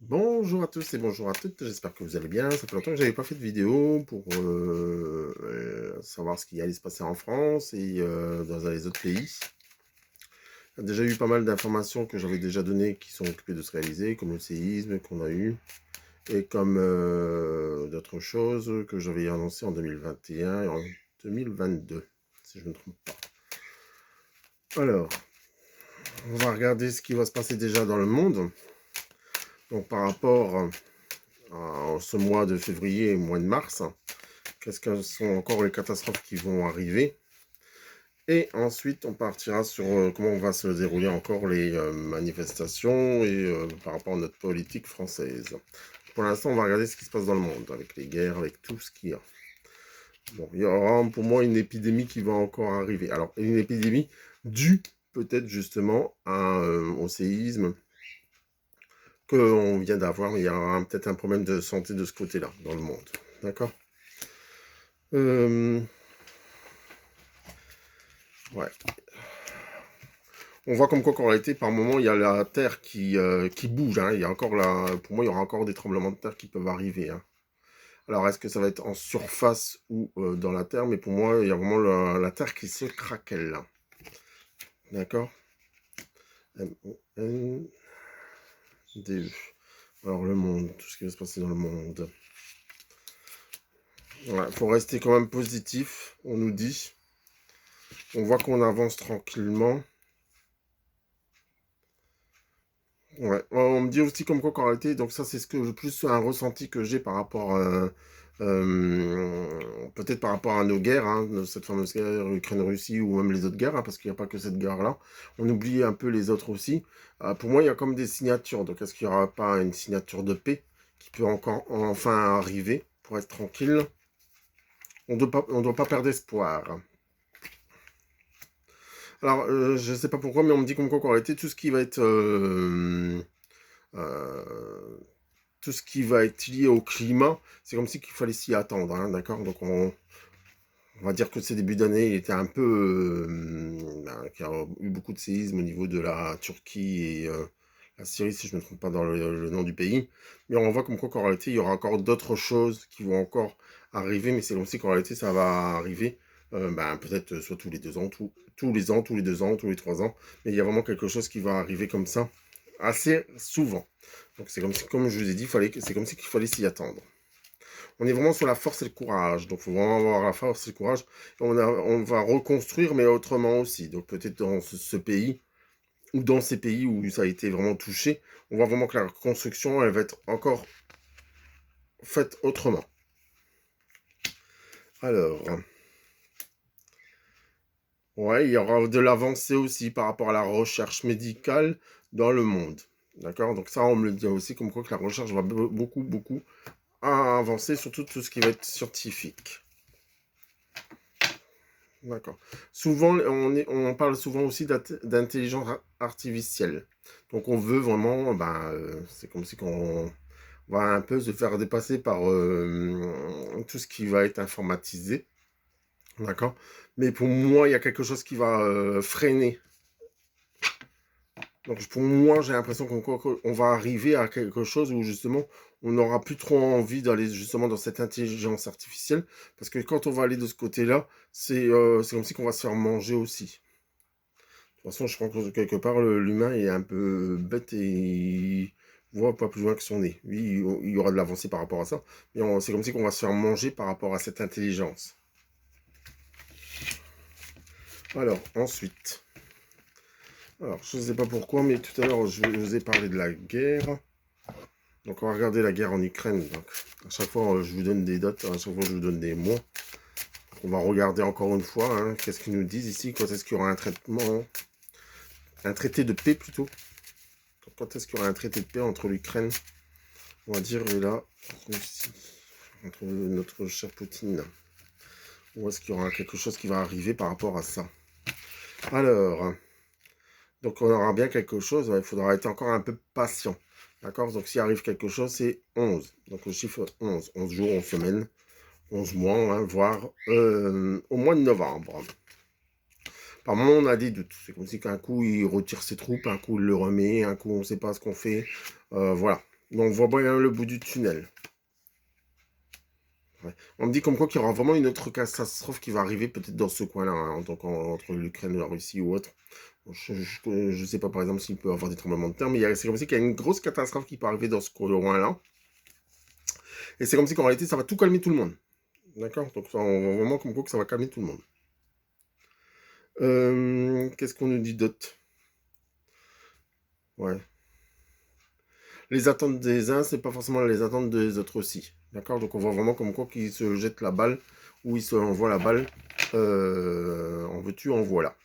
Bonjour à tous et bonjour à toutes, j'espère que vous allez bien. Ça fait longtemps que j'avais pas fait de vidéo pour savoir ce qui allait se passer en France et dans les autres pays. Il y a déjà eu pas mal d'informations que j'avais déjà données qui sont occupées de se réaliser, comme le séisme qu'on a eu, et comme d'autres choses que j'avais annoncées en 2021 et en 2022, si je ne me trompe pas. Alors, on va regarder ce qui va se passer déjà dans le monde. Donc par rapport en ce mois de février et mois de mars, qu'est-ce que sont encore les catastrophes qui vont arriver. Et ensuite, on partira sur comment va se dérouler encore les manifestations et par rapport à notre politique française. Pour l'instant, on va regarder ce qui se passe dans le monde, avec les guerres, avec tout ce qu'il y a. Bon, il y aura pour moi une épidémie qui va encore arriver. Alors, une épidémie due peut-être justement au séisme qu'on vient d'avoir. Il y aura peut-être un problème de santé de ce côté-là, dans le monde. D'accord. Ouais. On voit comme quoi qu'en réalité, par moment, il y a la Terre qui bouge. Hein. Il y a encore pour moi, il y aura encore des tremblements de terre qui peuvent arriver. Hein. Alors, est-ce que ça va être en surface ou dans la Terre? Mais pour moi, il y a vraiment la Terre qui se craquelle là. D'accord. M-O-N-D-E. Alors, le monde, tout ce qui va se passer dans le monde. Il faut rester quand même positif, on nous dit. On voit qu'on avance tranquillement. Ouais, on me dit aussi comme quoi qu'en réalité, donc ça c'est ce que plus un ressenti que j'ai par rapport peut-être par rapport à nos guerres, hein, cette fameuse guerre Ukraine-Russie ou même les autres guerres, hein, parce qu'il n'y a pas que cette guerre-là. On oublie un peu les autres aussi. Pour moi, il y a comme des signatures. Donc est-ce qu'il n'y aura pas une signature de paix qui peut encore enfin arriver pour être tranquille? On doit pas perdre espoir. Alors, je ne sais pas pourquoi, mais on me dit comme quoi qu'en réalité, tout ce qui va être euh, tout ce qui va être lié au climat, c'est comme si qu'il fallait s'y attendre, hein, d'accord. Donc on va dire que ces débuts d'année, il était un peu, qu'il y a eu beaucoup de séismes au niveau de la Turquie et la Syrie, si je ne me trompe pas dans le nom du pays. Mais on voit comme quoi qu'en réalité, il y aura encore d'autres choses qui vont encore arriver, mais c'est comme si qu'en réalité, ça va arriver. Peut-être soit tous les 2 ans, tous les ans, tous les 2 ans, tous les 3 ans, mais il y a vraiment quelque chose qui va arriver comme ça assez souvent. Donc c'est comme si, comme je vous ai dit, c'est comme si qu'il fallait s'y attendre. On est vraiment sur la force et le courage. Donc il faut vraiment avoir la force et le courage. Et on va reconstruire, mais autrement aussi. Donc peut-être dans ce pays, ou dans ces pays où ça a été vraiment touché, on voit vraiment que la construction, elle va être encore faite autrement. Alors, ouais, il y aura de l'avancée aussi par rapport à la recherche médicale dans le monde. D'accord. Donc ça, on me le dit aussi, comme quoi que la recherche va beaucoup, beaucoup avancer, surtout tout ce qui va être scientifique. D'accord. Souvent, on parle souvent aussi d'intelligence artificielle. Donc, on veut vraiment, c'est comme si qu'on va un peu se faire dépasser par tout ce qui va être informatisé. D'accord. Mais pour moi, il y a quelque chose qui va freiner. Donc, pour moi, j'ai l'impression qu'on va arriver à quelque chose où justement, on n'aura plus trop envie d'aller justement dans cette intelligence artificielle. Parce que quand on va aller de ce côté-là, c'est comme si qu'on va se faire manger aussi. De toute façon, je crois que quelque part, l'humain est un peu bête et il voit pas plus loin que son nez. Oui, il y aura de l'avancée par rapport à ça, mais c'est comme si qu'on va se faire manger par rapport à cette intelligence. Alors, ensuite. Alors, je ne sais pas pourquoi, mais tout à l'heure, je vous ai parlé de la guerre. Donc, on va regarder la guerre en Ukraine. Donc, à chaque fois, je vous donne des dates, à chaque fois, je vous donne des mois. On va regarder encore une fois, hein, qu'est-ce qu'ils nous disent ici, quand est-ce qu'il y aura un traité de paix plutôt. Quand est-ce qu'il y aura un traité de paix entre l'Ukraine, on va dire, et la Russie, entre notre cher Poutine? Ou est-ce qu'il y aura quelque chose qui va arriver par rapport à ça? Alors, donc on aura bien quelque chose, il faudra être encore un peu patient. D'accord. Donc s'il arrive quelque chose, c'est 11. Donc le chiffre 11. 11 jours, 11 semaines, 11 mois, hein, voire au mois de novembre. Par moment, on a des doutes. C'est comme si qu'un coup, il retire ses troupes, un coup, il le remet, un coup, on ne sait pas ce qu'on fait. Voilà. Mais on voit bien le bout du tunnel. Ouais. On me dit comme quoi qu'il y aura vraiment une autre catastrophe qui va arriver peut-être dans ce coin-là, hein, entre l'Ukraine et la Russie ou autre. Je sais pas par exemple s'il peut y avoir des tremblements de terre, mais c'est comme si qu'il y a une grosse catastrophe qui peut arriver dans ce coin-là. Et c'est comme si qu'en réalité ça va tout calmer tout le monde. D'accord. Donc on voit vraiment comme quoi que ça va calmer tout le monde. Qu'est-ce qu'on nous dit d'autre? Ouais. Les attentes des uns, c'est pas forcément les attentes des autres aussi. D'accord. Donc on voit vraiment comme quoi qu'ils se jettent la balle ou ils se envoient la balle. En veux-tu, en voilà.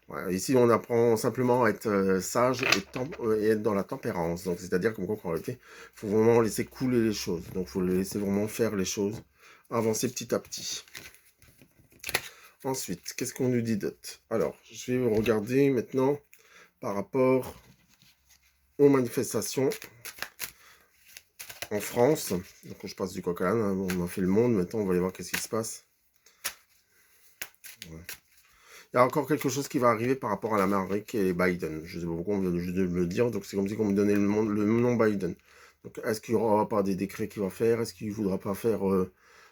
Ouais, ici, on apprend simplement à être sage et être dans la tempérance. Donc, c'est-à-dire comme quoi, en réalité, il faut vraiment laisser couler les choses. Donc, il faut laisser vraiment faire les choses, avancer petit à petit. Ensuite, qu'est-ce qu'on nous dit d'autre? Alors, je vais regarder maintenant par rapport aux manifestations en France. Donc, je passe du coq à l'âne, hein. On a fait le monde. Maintenant, on va aller voir qu'est-ce qui se passe. Ouais. Il y a encore quelque chose qui va arriver par rapport à l'Amérique et Biden. Je ne sais pas pourquoi on vient juste de me le dire. Donc, c'est comme si on me donnait le nom Biden. Donc, est-ce qu'il n'y aura pas des décrets qu'il va faire? Est-ce qu'il ne voudra pas faire...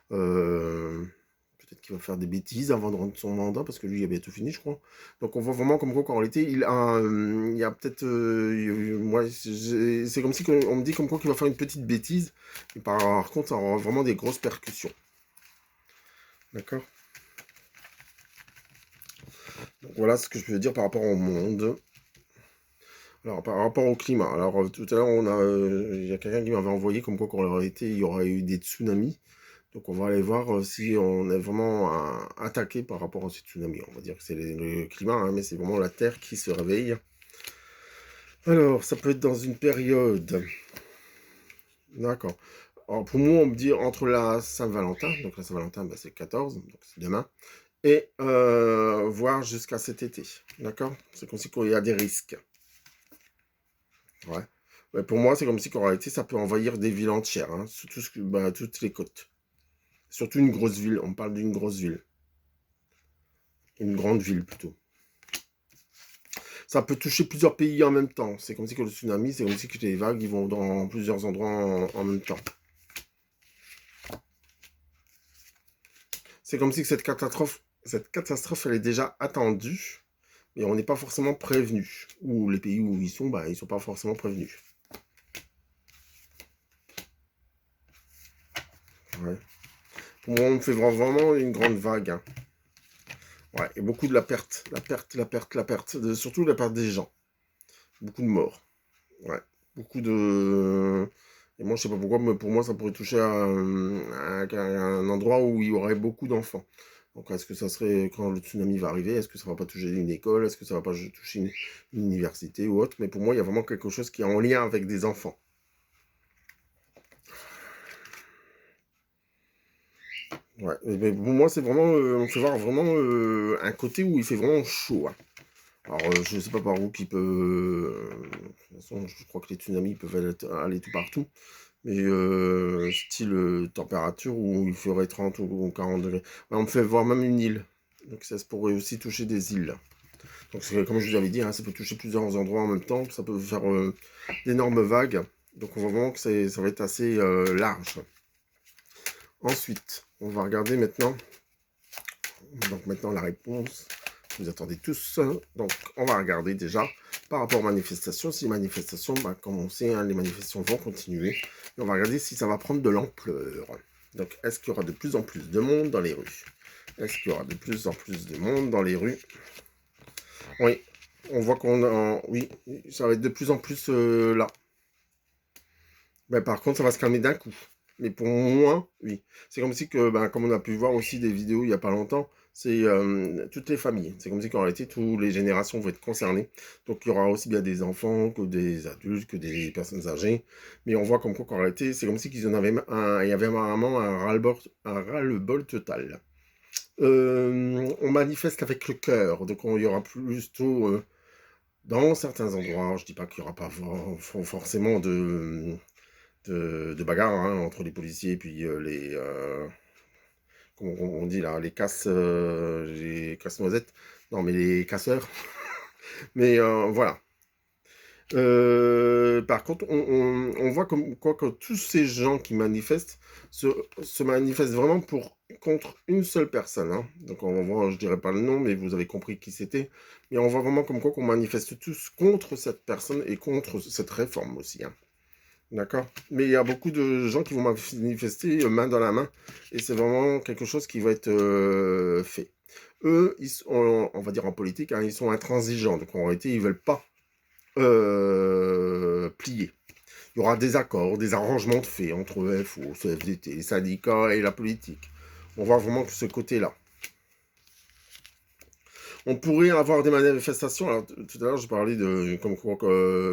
peut-être qu'il va faire des bêtises avant de rendre son mandat, parce que lui, il a bientôt fini, je crois. Donc, on voit vraiment comme quoi, qu'en réalité, il y a peut-être... c'est comme si on me dit comme quoi qu'il va faire une petite bêtise. Et par contre, ça aura vraiment des grosses percussions. D'accord? Donc, voilà ce que je peux dire par rapport au monde. Alors, par rapport au climat, alors tout à l'heure, il y a quelqu'un qui m'avait envoyé comme quoi il y aurait eu des tsunamis. Donc, on va aller voir si on est vraiment attaqué par rapport à ces tsunamis. On va dire que c'est le climat, hein, mais c'est vraiment la Terre qui se réveille. Alors, ça peut être dans une période. D'accord. Alors, pour moi, on me dit entre la Saint-Valentin, donc la Saint-Valentin, bah, c'est le 14, donc c'est demain, et voire jusqu'à cet été. D'accord. C'est comme si il y a des risques. Ouais. Ouais, pour moi, c'est comme si qu'en réalité, ça peut envahir des villes entières, hein, sur toutes les côtes. Surtout une grosse ville, on parle d'une grosse ville. Une grande ville plutôt. Ça peut toucher plusieurs pays en même temps. C'est comme si que le tsunami, c'est comme si que les vagues ils vont dans plusieurs endroits en même temps. C'est comme si que cette catastrophe, elle est déjà attendue, mais on n'est pas forcément prévenu. Ou les pays où ils sont, bah, ils ne sont pas forcément prévenus. Ouais. Pour moi, on me fait vraiment une grande vague, hein. Ouais, et beaucoup de la perte, surtout la perte des gens. Beaucoup de morts. Ouais, beaucoup de... Et moi, je sais pas pourquoi, mais pour moi, ça pourrait toucher à un endroit où il y aurait beaucoup d'enfants. Donc, est-ce que ça serait, quand le tsunami va arriver, est-ce que ça va pas toucher une école, est-ce que ça va pas toucher une université ou autre? Mais pour moi, il y a vraiment quelque chose qui est en lien avec des enfants. Ouais, mais pour moi, c'est vraiment, on fait voir vraiment un côté où il fait vraiment chaud, hein. Alors, je ne sais pas par où qui peut... de toute façon, je crois que les tsunamis peuvent aller tout partout. Mais style température où il ferait 30 ou 40 degrés. Ouais, on me fait voir même une île. Donc ça pourrait aussi toucher des îles. Donc comme je vous avais dit, hein, ça peut toucher plusieurs endroits en même temps. Ça peut faire d'énormes vagues. Donc on voit vraiment que ça va être assez large. Ensuite, on va regarder maintenant. Donc maintenant la réponse. Vous attendez tous. Donc on va regarder déjà par rapport aux manifestations. Si les manifestations, comme on sait, hein, les manifestations vont continuer. Et on va regarder si ça va prendre de l'ampleur. Donc est-ce qu'il y aura de plus en plus de monde dans les rues? Est-ce qu'il y aura de plus en plus de monde dans les rues? Oui, on voit qu'on a... Oui, ça va être de plus en plus là. Mais par contre, ça va se calmer d'un coup. Mais pour moi, oui. C'est comme si que, comme on a pu voir aussi des vidéos il n'y a pas longtemps, c'est toutes les familles. C'est comme si qu'en réalité, toutes les générations vont être concernées. Donc il y aura aussi bien des enfants que des adultes, que des personnes âgées. Mais on voit comme quoi qu'en réalité, c'est comme si qu'ils en avaient il y avait vraiment un ras-le-bol total. On manifeste avec le cœur. Donc il y aura plutôt dans certains endroits, je dis pas qu'il n'y aura pas forcément de bagarre, hein, entre les policiers et puis comment on dit là, les casse-noisettes, non mais les casseurs. Mais voilà. Par contre, on voit comme quoi que tous ces gens qui manifestent se, se manifestent vraiment contre une seule personne, hein. Donc on va voir, je dirais pas le nom, mais vous avez compris qui c'était. Mais on voit vraiment comme quoi qu'on manifeste tous contre cette personne et contre cette réforme aussi, hein. D'accord? Mais il y a beaucoup de gens qui vont manifester main dans la main et c'est vraiment quelque chose qui va être fait. Eux, on va dire en politique, hein, ils sont intransigeants. Donc en réalité, ils veulent pas plier. Il y aura des accords, des arrangements de fait entre FO, CFDT, les syndicats et la politique. On voit vraiment que ce côté-là. On pourrait avoir des manifestations. Alors, tout à l'heure, je parlais de comme quoi,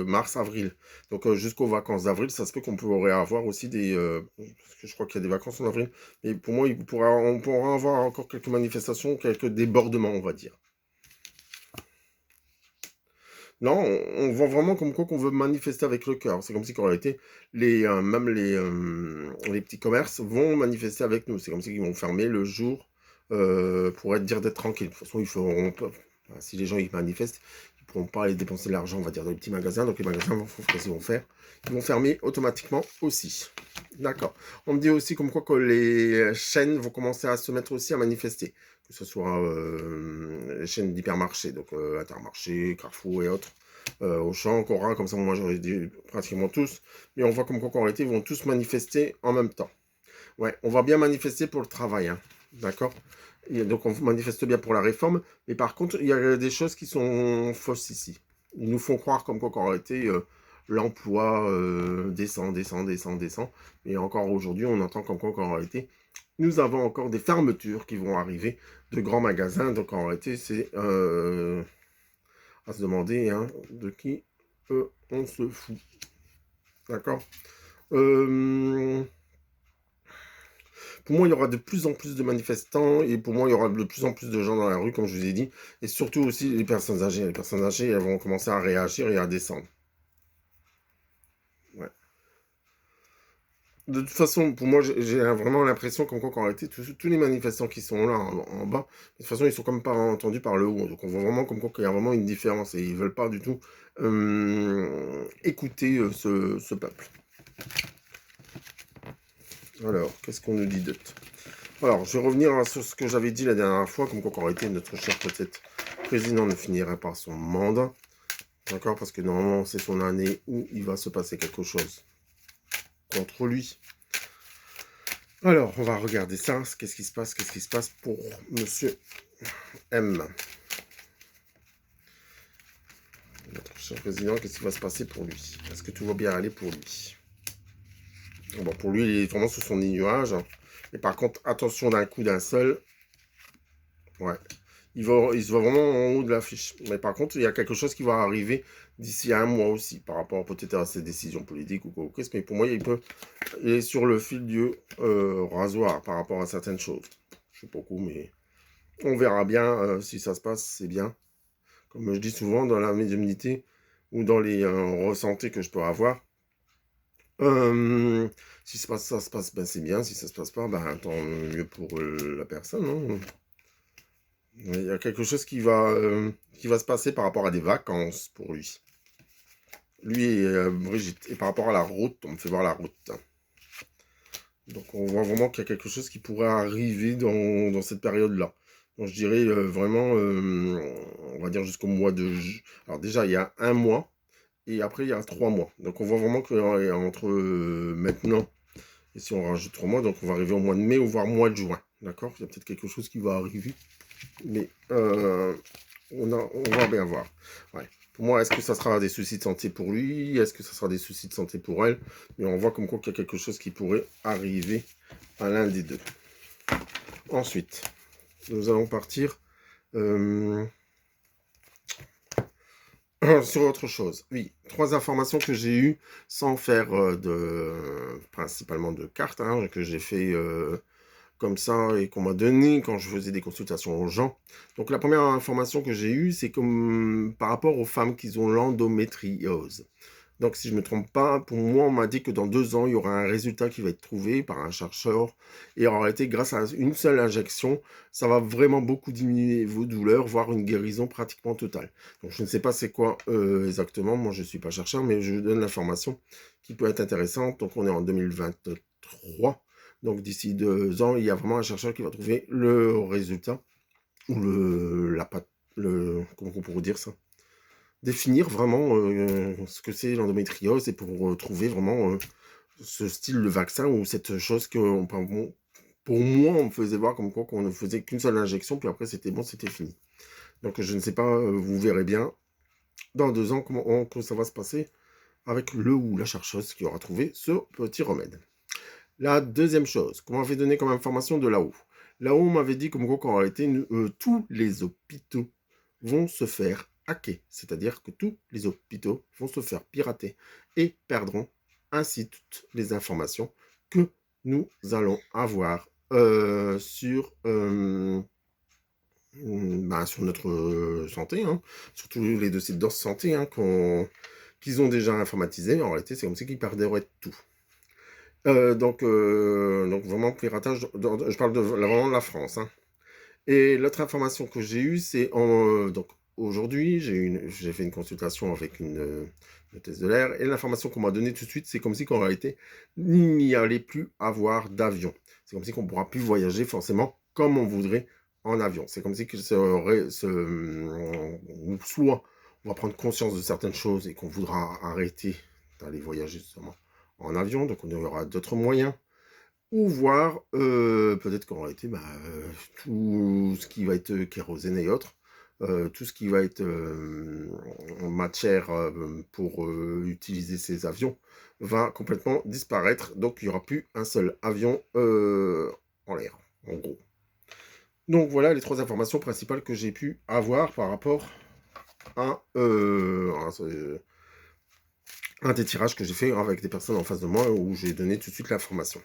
mars, avril. Donc, jusqu'aux vacances d'avril, ça se peut qu'on pourrait avoir aussi des. Parce que je crois qu'il y a des vacances en avril. Mais pour moi, on pourra avoir encore quelques manifestations, quelques débordements, on va dire. Non, on voit vraiment comme quoi qu'on veut manifester avec le cœur. C'est comme si, en réalité, même les petits commerces vont manifester avec nous. C'est comme si ils vont fermer le jour pour dire d'être tranquille. De toute façon, ils feront pas. Enfin, si les gens ils manifestent, ils ne pourront pas aller dépenser de l'argent, on va dire, dans les petits magasins. Donc les magasins vont faire ce qu'ils vont faire. Ils vont fermer automatiquement aussi. D'accord. On me dit aussi comme quoi que les chaînes vont commencer à se mettre aussi à manifester. Que ce soit les chaînes d'hypermarchés, donc Intermarché, Carrefour et autres. Auchan, Cora, comme ça moi j'aurais dit pratiquement tous. Mais on voit comme quoi en réalité ils vont tous manifester en même temps. Ouais, on va bien manifester pour le travail, hein. D'accord? Donc on manifeste bien pour la réforme, mais par contre, il y a des choses qui sont fausses ici. Ils nous font croire comme quoi en réalité l'emploi descend, descend, descend, descend. Et encore aujourd'hui, on entend comme quoi en réalité, nous avons encore des fermetures qui vont arriver de grands magasins. Donc en réalité, c'est à se demander hein, de qui on se fout. D'accord? Pour moi, il y aura de plus en plus de manifestants et pour moi, il y aura de plus en plus de gens dans la rue, comme je vous ai dit. Et surtout aussi les personnes âgées. Les personnes âgées, elles vont commencer à réagir et à descendre. Ouais. De toute façon, pour moi, j'ai vraiment l'impression qu'en réalité, tous les manifestants qui sont là en bas, de toute façon, ils sont comme pas entendus par le haut. Donc on voit vraiment comme quoi qu'il y a vraiment une différence et ils veulent pas du tout écouter ce peuple. Alors, qu'est-ce qu'on nous dit d'autre? Alors, je vais revenir sur ce que j'avais dit la dernière fois, comme quoi en réalité, notre cher peut-être président ne finirait pas son mandat. D'accord? Parce que normalement, c'est son année où il va se passer quelque chose contre lui. Alors, on va regarder ça. Qu'est-ce qui se passe? Qu'est-ce qui se passe pour Monsieur M? Notre cher président, qu'est-ce qui va se passer pour lui? Est-ce que tout va bien aller pour lui? Bon, pour lui, il est vraiment sous son nuage. Et par contre, attention d'un coup d'un seul. Ouais. Il se voit vraiment en haut de l'affiche. Mais par contre, il y a quelque chose qui va arriver d'ici à un mois aussi, par rapport peut-être à ses décisions politiques ou quoi. Mais pour moi, il est sur le fil du rasoir par rapport à certaines choses. Je sais pas beaucoup, mais on verra bien si ça se passe, c'est bien. Comme je dis souvent, dans la médiumnité ou dans les ressentis que je peux avoir. Si ça se passe, ben c'est bien. Si ça se passe pas, ben tant mieux pour la personne, hein. Il y a quelque chose qui va se passer par rapport à des vacances pour lui. Lui et Brigitte. Et par rapport à la route, on me fait voir la route. Donc on voit vraiment qu'il y a quelque chose qui pourrait arriver dans cette période-là. Donc je dirais vraiment, on va dire jusqu'au mois de juin. Alors déjà, il y a un mois et après, il y a 3 mois. Donc on voit vraiment qu'entre maintenant et si on rajoute 3 mois, donc on va arriver au mois de mai ou voire mois de juin. D'accord? Il y a peut-être quelque chose qui va arriver. Mais on va bien voir. Ouais. Pour moi, est-ce que ça sera des soucis de santé pour lui? Est-ce que ça sera des soucis de santé pour elle? Mais on voit comme quoi qu'il y a quelque chose qui pourrait arriver à l'un des deux. Ensuite, nous allons partir sur autre chose. Oui, 3 informations que j'ai eues sans faire principalement de cartes, hein, que j'ai fait comme ça et qu'on m'a donné quand je faisais des consultations aux gens. Donc la première information que j'ai eue, c'est comme par rapport aux femmes qui ont l'endométriose. Donc, si je ne me trompe pas, pour moi, on m'a dit que dans 2 ans, il y aura un résultat qui va être trouvé par un chercheur. Et en réalité, grâce à une seule injection, ça va vraiment beaucoup diminuer vos douleurs, voire une guérison pratiquement totale. Donc, je ne sais pas c'est quoi exactement. Moi, je ne suis pas chercheur, mais je vous donne l'information qui peut être intéressante. Donc, on est en 2023. Donc, d'ici 2 ans, il y a vraiment un chercheur qui va trouver le résultat ou comment on pourrait dire ça, définir vraiment ce que c'est l'endométriose et pour trouver vraiment ce style de vaccin ou cette chose que, bon, pour moi, on me faisait voir comme quoi qu'on ne faisait qu'une seule injection, puis après c'était bon, c'était fini. Donc je ne sais pas, vous verrez bien dans 2 ans comment ça va se passer avec le ou la chercheuse qui aura trouvé ce petit remède. La deuxième chose qu'on m'avait donné comme information de là-haut. Là-haut, on m'avait dit comme quoi qu'en réalité, tous les hôpitaux vont se faire hacker. C'est-à-dire que tous les hôpitaux vont se faire pirater et perdront ainsi toutes les informations que nous allons avoir sur notre santé, hein, surtout les dossiers de santé hein, qu'ils ont déjà informatisés. En réalité, c'est comme si qu'ils perdraient tout. Donc vraiment piratage, je parle vraiment de la France. Hein. Et l'autre information que j'ai eue, c'est donc aujourd'hui, j'ai fait une consultation avec une hôtesse de l'air, et l'information qu'on m'a donnée tout de suite, c'est comme si qu'en réalité, il n'y allait plus avoir d'avion. C'est comme si qu'on ne pourra plus voyager forcément comme on voudrait en avion. C'est comme si que soit on va prendre conscience de certaines choses et qu'on voudra arrêter d'aller voyager justement en avion, donc on y aura d'autres moyens. Ou voir, peut-être qu'en réalité, tout ce qui va être kérosène et autres, tout ce qui va être en matière pour utiliser ces avions, va complètement disparaître. Donc, il n'y aura plus un seul avion en l'air, en gros. Donc, voilà les 3 informations principales que j'ai pu avoir par rapport à un des tirages que j'ai fait avec des personnes en face de moi où j'ai donné tout de suite l'information.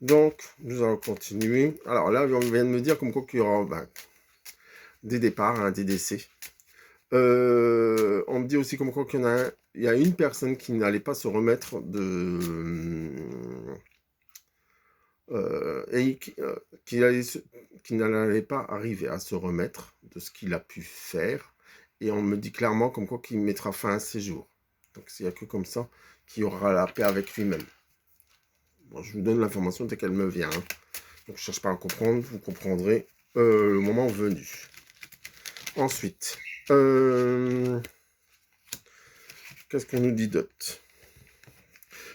Donc, nous allons continuer. Alors là, on vient de me dire comme quoi qu'il y aura des départs, hein, des décès. On me dit aussi comme quoi qu'il y a une personne qui n'allait pas se remettre qui n'allait pas arriver à se remettre de ce qu'il a pu faire. Et on me dit clairement comme quoi qu'il mettra fin à ses jours. Donc, s'il n'y a que comme ça qu'il aura la paix avec lui-même. Bon, je vous donne l'information dès qu'elle me vient. Hein. Donc, je ne cherche pas à comprendre, vous comprendrez le moment venu. Ensuite, qu'est-ce qu'on nous dit d'autre?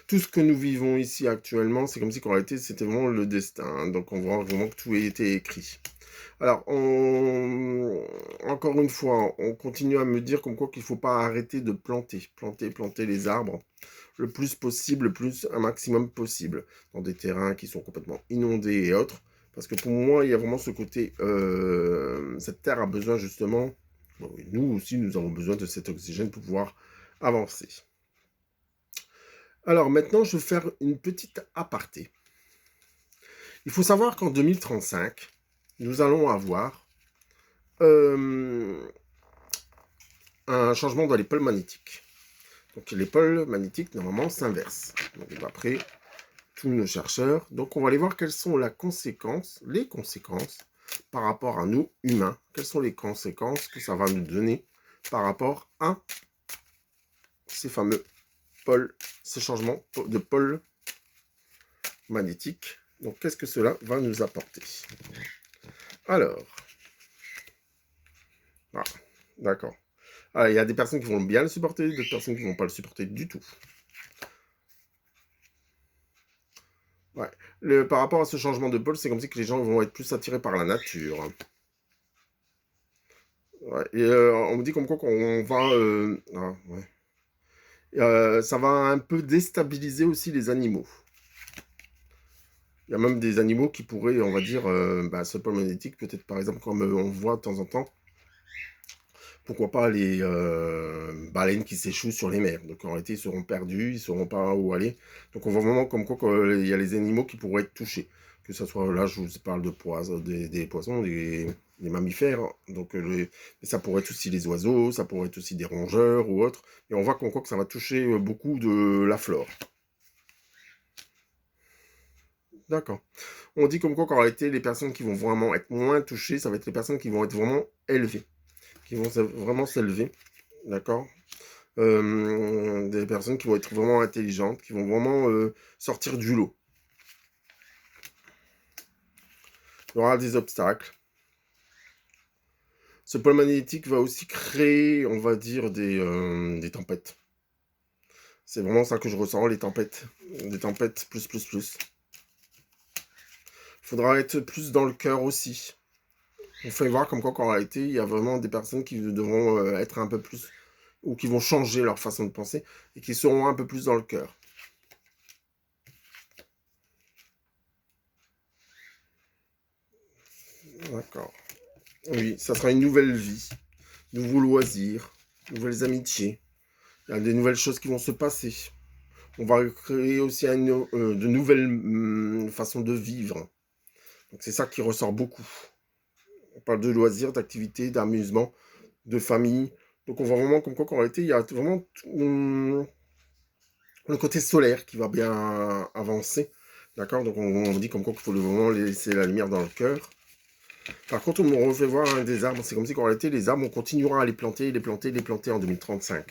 Tout ce que nous vivons ici actuellement, c'est comme si en réalité c'était vraiment le destin. Hein. Donc, on voit vraiment que tout a été écrit. Alors, encore une fois, on continue à me dire comme quoi qu'il ne faut pas arrêter de planter les arbres le plus possible, un maximum possible, dans des terrains qui sont complètement inondés et autres. Parce que pour moi, il y a vraiment ce côté, cette terre a besoin justement, bon, nous aussi, nous avons besoin de cet oxygène pour pouvoir avancer. Alors maintenant, je vais faire une petite aparté. Il faut savoir qu'en 2035, nous allons avoir un changement dans les pôles magnétiques. Donc les pôles magnétiques, normalement, s'inversent. Donc d'après tous nos chercheurs. Donc on va aller voir quelles sont les conséquences par rapport à nous, humains. Quelles sont les conséquences que ça va nous donner par rapport à ces fameux pôles, ces changements de pôles magnétiques. Donc qu'est-ce que cela va nous apporter? Alors, voilà, d'accord. Alors, il y a des personnes qui vont bien le supporter, d'autres personnes qui ne vont pas le supporter du tout. Ouais. Par rapport à ce changement de pôle, c'est comme si que les gens vont être plus attirés par la nature. Ouais. Et on me dit comme quoi qu'on va... ça va un peu déstabiliser aussi les animaux. Il y a même des animaux qui pourraient, on va dire, ce pôle magnétique, peut-être par exemple comme on voit de temps en temps, pourquoi pas les baleines qui s'échouent sur les mers. Donc en réalité, ils seront perdus, ils ne sauront pas où aller. Donc on voit vraiment comme quoi il y a les animaux qui pourraient être touchés. Que ce soit, là, je vous parle de poissons, des poissons, des mammifères. Donc mais ça pourrait être aussi les oiseaux, ça pourrait être aussi des rongeurs ou autres. Et on voit comme quoi que ça va toucher beaucoup de la flore. D'accord. On dit comme quoi qu'en réalité, les personnes qui vont vraiment être moins touchées, ça va être les personnes qui vont être vraiment élevées. Qui vont vraiment s'élever. D'accord. Des personnes qui vont être vraiment intelligentes, qui vont vraiment sortir du lot. Il y aura des obstacles. Ce pôle magnétique va aussi créer, on va dire, des tempêtes. C'est vraiment ça que je ressens, les tempêtes. Des tempêtes plus. Il faudra être plus dans le cœur aussi. On fait voir comme quoi qu'en réalité, il y a vraiment des personnes qui devront être un peu plus, ou qui vont changer leur façon de penser, et qui seront un peu plus dans le cœur. D'accord. Oui, ça sera une nouvelle vie, nouveaux loisirs, nouvelles amitiés. Il y a des nouvelles choses qui vont se passer. On va créer aussi de nouvelles façons de vivre. Donc c'est ça qui ressort beaucoup. On parle de loisirs, d'activités, d'amusement, de famille. Donc on voit vraiment comme quoi qu'en réalité, il y a vraiment le côté solaire qui va bien avancer. D'accord. Donc on dit comme quoi qu'il faut vraiment laisser la lumière dans le cœur. Par contre, on me refait voir des arbres. C'est comme si qu'en réalité, les arbres, on continuera à les planter en 2035.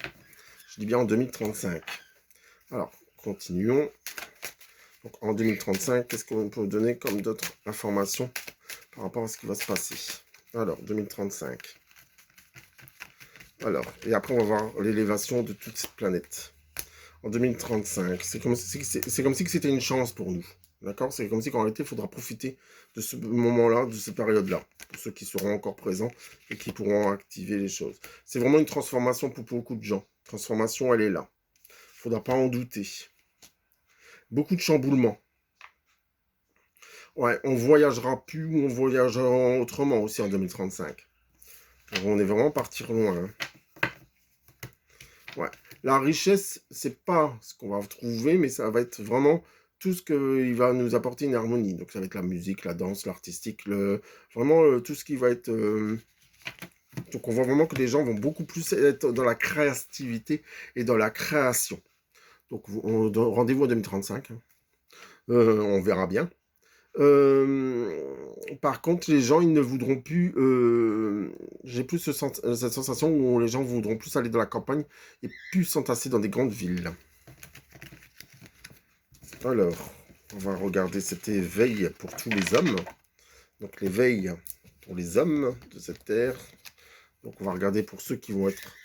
Je dis bien en 2035. Alors, continuons. Donc, en 2035, qu'est-ce qu'on peut donner comme d'autres informations par rapport à ce qui va se passer? Alors, 2035. Alors, et après, on va voir l'élévation de toute cette planète. En 2035, c'est comme si c'était une chance pour nous. D'accord. C'est comme si qu'en réalité, il faudra profiter de ce moment-là, de cette période-là, pour ceux qui seront encore présents et qui pourront activer les choses. C'est vraiment une transformation pour beaucoup de gens. Transformation, elle est là. Il ne faudra pas en douter. Beaucoup de chamboulements. Ouais, on voyagera plus ou on voyagera autrement aussi en 2035. Donc on est vraiment parti loin. Hein. Ouais. La richesse, c'est pas ce qu'on va trouver, mais ça va être vraiment tout ce qui va nous apporter une harmonie. Donc ça va être la musique, la danse, l'artistique, vraiment tout ce qui va être... Donc on voit vraiment que les gens vont beaucoup plus être dans la créativité et dans la création. Donc rendez-vous en 2035. Hein. On verra bien. Par contre, les gens, ils ne voudront plus... J'ai plus cette sensation où les gens voudront plus aller dans la campagne et plus s'entasser dans des grandes villes. Alors, on va regarder cet éveil pour tous les hommes. Donc, l'éveil pour les hommes de cette terre. Donc, on va regarder pour ceux qui vont être...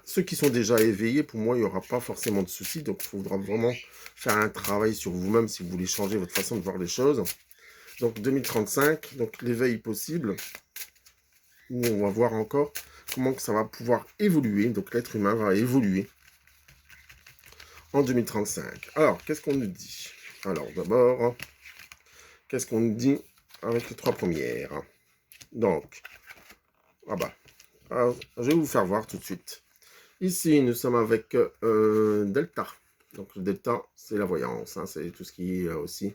ceux qui sont déjà éveillés, pour moi, il n'y aura pas forcément de soucis. Donc, il faudra vraiment faire un travail sur vous-même si vous voulez changer votre façon de voir les choses. Donc 2035, donc l'éveil possible, où on va voir encore comment que ça va pouvoir évoluer. Donc l'être humain va évoluer en 2035. Alors, qu'est-ce qu'on nous dit? Alors d'abord, qu'est-ce qu'on nous dit avec les trois premières? Donc, alors, je vais vous faire voir tout de suite. Ici, nous sommes avec Delta. Donc le Delta, c'est la voyance, hein, c'est tout ce qui est aussi...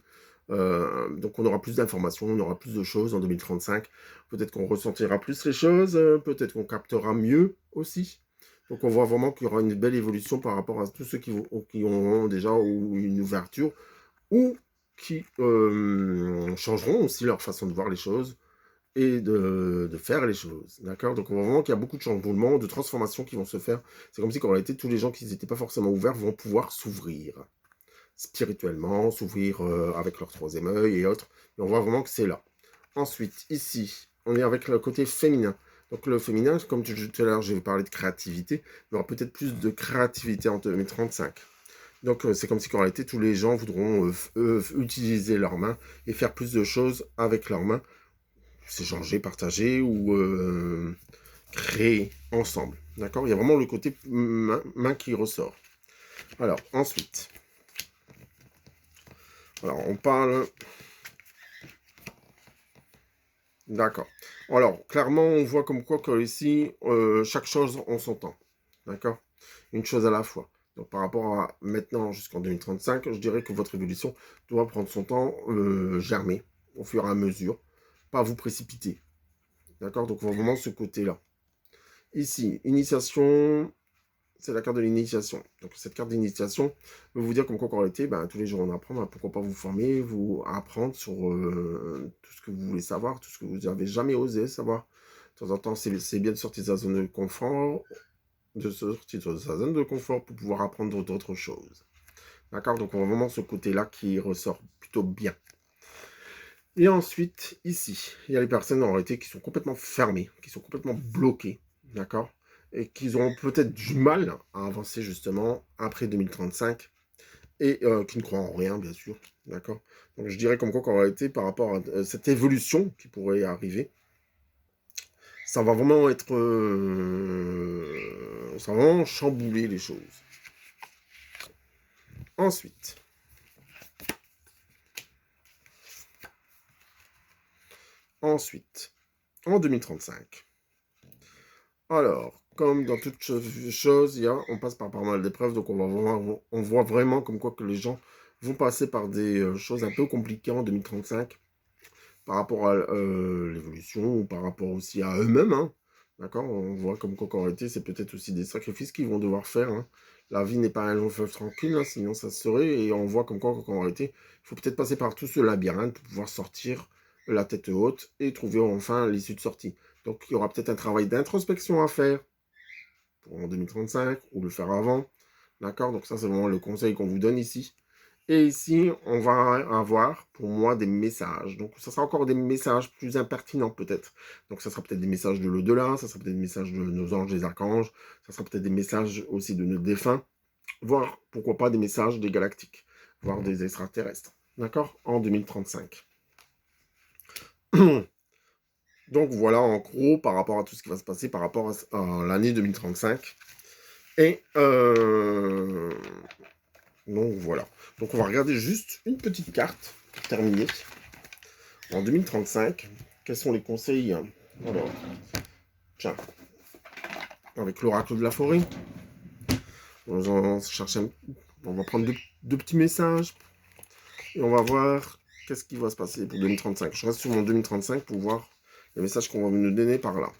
donc on aura plus d'informations, on aura plus de choses en 2035. Peut-être qu'on ressentira plus les choses, peut-être qu'on captera mieux aussi. Donc on voit vraiment qu'il y aura une belle évolution par rapport à tous ceux qui ont déjà une ouverture ou qui changeront aussi leur façon de voir les choses et de faire les choses, d'accord. Donc on voit vraiment qu'il y a beaucoup de changements, de transformations qui vont se faire. C'est comme si qu'en réalité tous les gens qui n'étaient pas forcément ouverts vont pouvoir s'ouvrir spirituellement, s'ouvrir avec leur troisième œil et autres. Et on voit vraiment que c'est là. Ensuite, ici, on est avec le côté féminin. Donc le féminin, comme tout à l'heure, j'ai parlé de créativité, il y aura peut-être plus de créativité en 2035. Donc c'est comme si qu'en réalité, tous les gens voudront utiliser leurs mains et faire plus de choses avec leurs mains, s'échanger, partager ou créer ensemble. D'accord. Il y a vraiment le côté main qui ressort. Alors, ensuite... Alors, on parle... D'accord. Alors, clairement, on voit comme quoi que ici, chaque chose en son temps. D'accord? Une chose à la fois. Donc, par rapport à maintenant jusqu'en 2035, je dirais que votre évolution doit prendre son temps, germer au fur et à mesure. Pas vous précipiter. D'accord? Donc, on voit vraiment ce côté-là. Ici, initiation, c'est la carte de l'initiation. Donc, cette carte d'initiation veut vous dire comme quoi, en réalité, ben, tous les jours on apprend, ben, pourquoi pas vous former, vous apprendre sur tout ce que vous voulez savoir, tout ce que vous n'avez jamais osé savoir. De temps en temps, c'est bien de sortir de sa zone de confort, pour pouvoir apprendre d'autres choses. D'accord? Donc, on a vraiment ce côté-là qui ressort plutôt bien. Et ensuite, ici, il y a les personnes en réalité qui sont complètement fermées, qui sont complètement bloquées, d'accord? Et qui auront peut-être du mal à avancer justement après 2035 et qui ne croient en rien, bien sûr, d'accord? Donc je dirais comme quoi qu'en réalité, par rapport à cette évolution qui pourrait arriver, ça va vraiment être... ça va vraiment chambouler les choses. Ensuite, en 2035, alors, comme dans toute chose, on passe par pas mal d'épreuves, donc on voit vraiment comme quoi que les gens vont passer par des choses un peu compliquées en 2035 par rapport à l'évolution ou par rapport aussi à eux-mêmes, hein. D'accord? On voit comme quoi qu'en réalité, c'est peut-être aussi des sacrifices qu'ils vont devoir faire, hein. La vie n'est pas un long fleuve tranquille, hein, sinon ça se serait, et on voit comme quoi qu'en réalité, il faut peut-être passer par tout ce labyrinthe pour pouvoir sortir la tête haute et trouver enfin l'issue de sortie. Donc il y aura peut-être un travail d'introspection à faire pour en 2035 ou le faire avant. D'accord? Donc ça, c'est vraiment le conseil qu'on vous donne ici. Et ici, on va avoir, pour moi, des messages. Donc, ça sera encore des messages plus impertinents, peut-être. Donc, ça sera peut-être des messages de l'au-delà, ça sera peut-être des messages de nos anges, des archanges, ça sera peut-être des messages aussi de nos défunts, voire, pourquoi pas, des messages des galactiques, voire des extraterrestres. D'accord? En 2035. Donc, voilà, en gros, par rapport à tout ce qui va se passer par rapport à l'année 2035. Et donc voilà. Donc on va regarder juste une petite carte pour terminer. En 2035, quels sont les conseils? Alors, tiens, avec l'oracle de la forêt, on va prendre deux petits messages et on va voir qu'est-ce qui va se passer pour 2035. Je reste sur mon 2035 pour voir les messages qu'on va nous donner par là.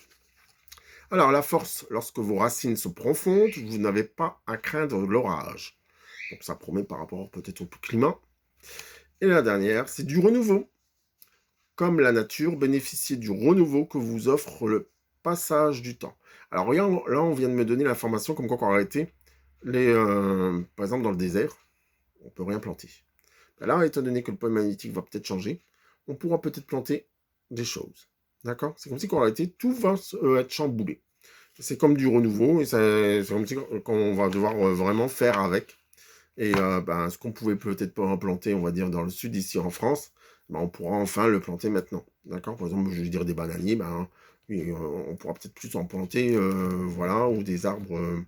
Alors, la force, lorsque vos racines se profondent, vous n'avez pas à craindre l'orage. Donc ça promet par rapport peut-être au climat. Et la dernière, c'est du renouveau. Comme la nature, bénéficiez du renouveau que vous offre le passage du temps. Alors regarde, là on vient de me donner l'information comme quoi en réalité, par exemple dans le désert, on ne peut rien planter. Là, étant donné que le pôle magnétique va peut-être changer, on pourra peut-être planter des choses. D'accord? C'est comme si qu'en réalité, tout va être chamboulé. C'est comme du renouveau, et c'est comme si qu'on va devoir vraiment faire avec. Et ce qu'on pouvait peut-être pas implanter, on va dire, dans le sud, ici en France, on pourra enfin le planter maintenant. D'accord? Par exemple, je veux dire des bananiers, oui, on pourra peut-être plus en planter, voilà, ou des arbres,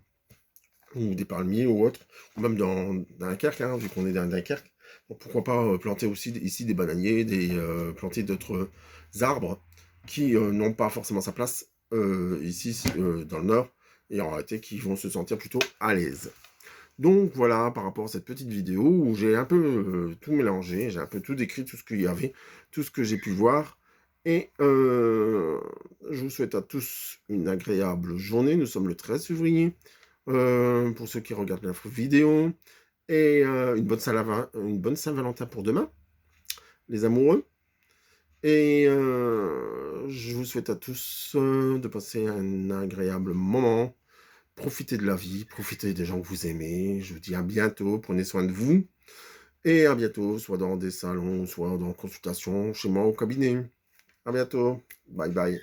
ou des palmiers ou autres, ou même dans Dunkerque, hein, vu qu'on est dans Dunkerque. Donc, pourquoi pas planter aussi ici des bananiers, planter d'autres arbres qui n'ont pas forcément sa place ici dans le nord, et en réalité qui vont se sentir plutôt à l'aise. Donc voilà, par rapport à cette petite vidéo où j'ai un peu tout mélangé, j'ai un peu tout décrit, tout ce qu'il y avait, tout ce que j'ai pu voir. Et je vous souhaite à tous une agréable journée. Nous sommes le 13 février, pour ceux qui regardent la vidéo. Et une bonne Saint-Valentin pour demain, les amoureux. Et je vous souhaite à tous de passer un agréable moment. Profitez de la vie, profitez des gens que vous aimez. Je vous dis à bientôt, prenez soin de vous. Et à bientôt, soit dans des salons, soit dans consultation, chez moi au cabinet. À bientôt. Bye bye.